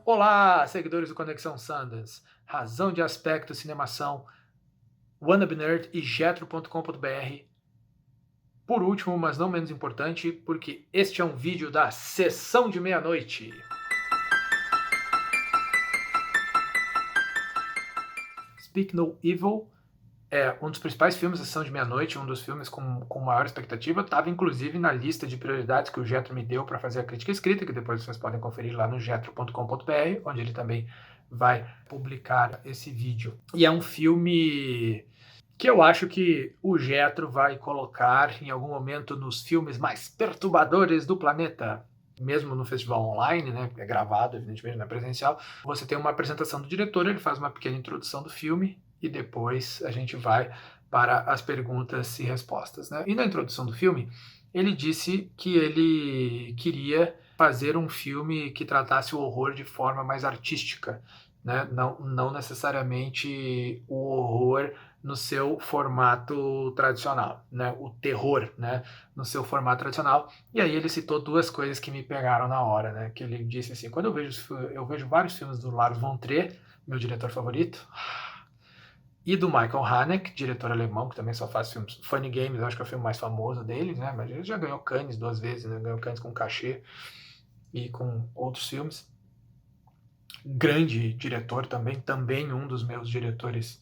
Olá, seguidores do Conexão Sundance, Razão de Aspecto, Cinemação, Wannabe Nerd e Jetro.com.br. Por último, mas não menos importante, porque este é um vídeo da Sessão de Meia-Noite. Speak No Evil é um dos principais filmes da Sessão de Meia-Noite, um dos filmes com maior expectativa. Estava inclusive na lista de prioridades que o Jetro me deu para fazer a crítica escrita, que depois vocês podem conferir lá no jetro.com.br, onde ele também vai publicar esse vídeo. E é um filme que eu acho que o Jetro vai colocar em algum momento nos filmes mais perturbadores do planeta. Mesmo no festival online, né, é gravado, evidentemente não é presencial, você tem uma apresentação do diretor, ele faz uma pequena introdução do filme e depois a gente vai para as perguntas e respostas, né? E na introdução do filme, ele disse que ele queria fazer um filme que tratasse o horror de forma mais artística, né? Não necessariamente o horror no seu formato tradicional, né? O terror, né? No seu formato tradicional. E aí ele citou duas coisas que me pegaram na hora, né? Que ele disse assim: quando eu vejo vários filmes do Lars von Trier, meu diretor favorito, e do Michael Haneke, diretor alemão, que também só faz filmes. Funny Games, acho que é o filme mais famoso deles, né? Mas ele já ganhou Cannes 2 vezes, né? Ganhou Cannes com Cachê e com outros filmes. Grande diretor também um dos meus diretores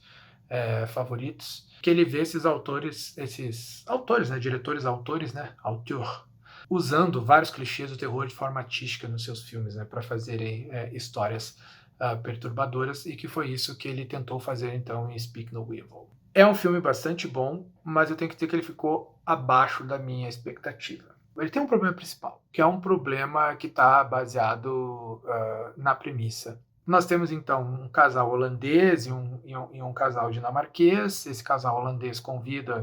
favoritos. Que ele vê esses autores, né? Diretores, autores, né? Auteur, usando vários clichês do terror de forma artística nos seus filmes, né? Para fazerem histórias perturbadoras, e que foi isso que ele tentou fazer então em Speak No Evil. É um filme bastante bom, mas eu tenho que dizer que ele ficou abaixo da minha expectativa. Ele tem um problema principal, que é um problema que está baseado na premissa. Nós temos então um casal holandês e um casal dinamarquês. Esse casal holandês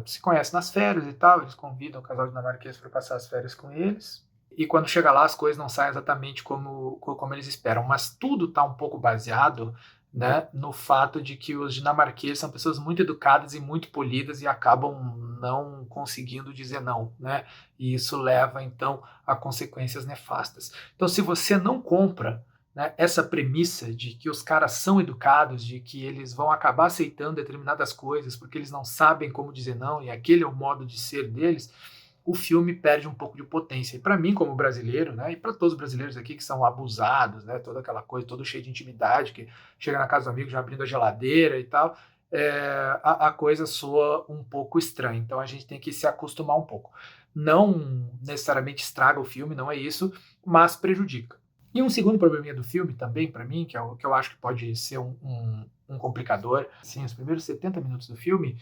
se conhece nas férias e tal, eles convidam o casal dinamarquês para passar as férias com eles. E quando chega lá, as coisas não saem exatamente como eles esperam. Mas tudo está um pouco baseado, né, no fato de que os dinamarqueses são pessoas muito educadas e muito polidas e acabam não conseguindo dizer não, né? E isso leva, então, a consequências nefastas. Então, se você não compra, né, essa premissa de que os caras são educados, de que eles vão acabar aceitando determinadas coisas porque eles não sabem como dizer não e aquele é o modo de ser deles, o filme perde um pouco de potência. E para mim, como brasileiro, né, e para todos os brasileiros aqui que são abusados, né, toda aquela coisa, todo cheio de intimidade, que chega na casa do amigo já abrindo a geladeira e tal, a coisa soa um pouco estranha. Então a gente tem que se acostumar um pouco. Não necessariamente estraga o filme, não é isso, mas prejudica. E um segundo probleminha do filme também, para mim, que eu acho que pode ser um complicador, assim, os primeiros 70 minutos do filme,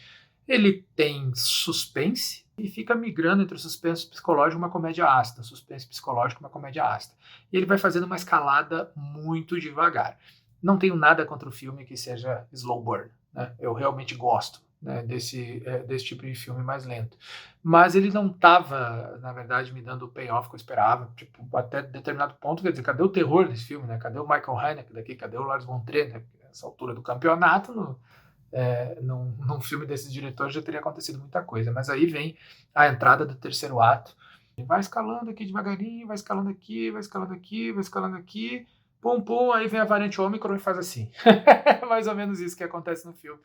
ele tem suspense e fica migrando entre o suspense psicológico e uma comédia ácida, suspense psicológico e uma comédia ácida. E ele vai fazendo uma escalada muito devagar. Não tenho nada contra o filme que seja slow burn, né? Eu realmente gosto, né, desse tipo de filme mais lento. Mas ele não estava, na verdade, me dando o payoff que eu esperava. Tipo, até determinado ponto, quer dizer, cadê o terror desse filme, né? Cadê o Michael Haneke daqui? Cadê o Lars von Trier, né? Nessa altura do campeonato, num filme desses diretores já teria acontecido muita coisa. Mas aí vem a entrada do terceiro ato. Vai escalando aqui devagarinho, vai escalando aqui, vai escalando aqui, vai escalando aqui. Pum, pum, aí vem a variante Ômicron e faz assim. É mais ou menos isso que acontece no filme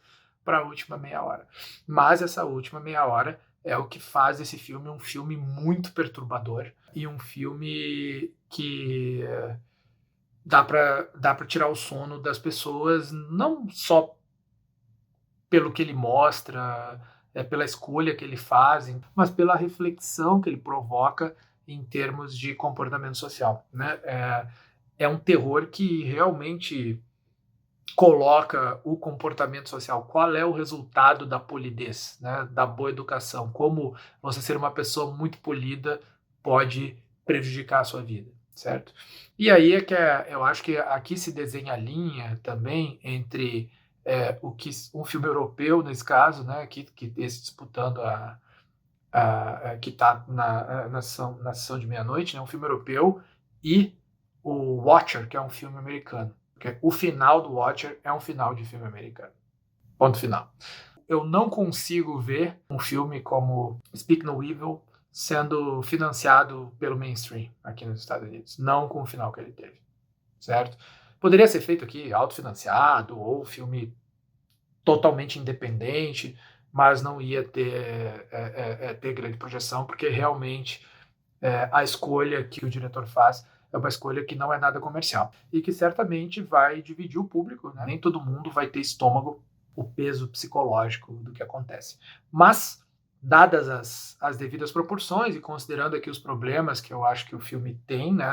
para a última meia hora. Mas essa última meia hora é o que faz esse filme um filme muito perturbador e um filme que dá para tirar o sono das pessoas, não só pelo que ele mostra, pela escolha que ele faz, mas pela reflexão que ele provoca em termos de comportamento social, né? É um terror que realmente coloca o comportamento social, qual é o resultado da polidez, né, da boa educação, como você ser uma pessoa muito polida pode prejudicar a sua vida, certo? E aí é que eu acho que aqui se desenha a linha também entre o que um filme europeu, nesse caso, né, que esse disputando que está na sessão de meia-noite, né, um filme europeu, e o Watcher, que é um filme americano. Porque o final do Watcher é um final de filme americano. Ponto final. eu não consigo ver um filme como Speak No Evil sendo financiado pelo mainstream aqui nos Estados Unidos, não com o final que ele teve, certo? Poderia ser feito aqui autofinanciado ou filme totalmente independente, mas não ia ter grande projeção, porque realmente a escolha que o diretor faz é uma escolha que não é nada comercial e que certamente vai dividir o público, né? Nem todo mundo vai ter estômago, o peso psicológico do que acontece. Mas, dadas as devidas proporções e considerando aqui os problemas que eu acho que o filme tem, né,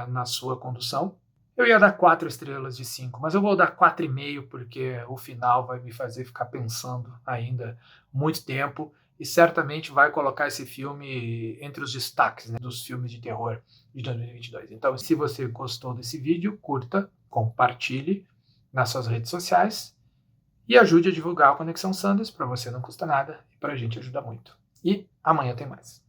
na sua condução, eu ia dar 4 estrelas de 5, mas eu vou dar 4,5 porque o final vai me fazer ficar pensando ainda muito tempo e certamente vai colocar esse filme entre os destaques, né, dos filmes de terror de 2022. Então, se você gostou desse vídeo, curta, compartilhe nas suas redes sociais e ajude a divulgar a Conexão Sanders, para você não custa nada e para a gente ajuda muito. E amanhã tem mais.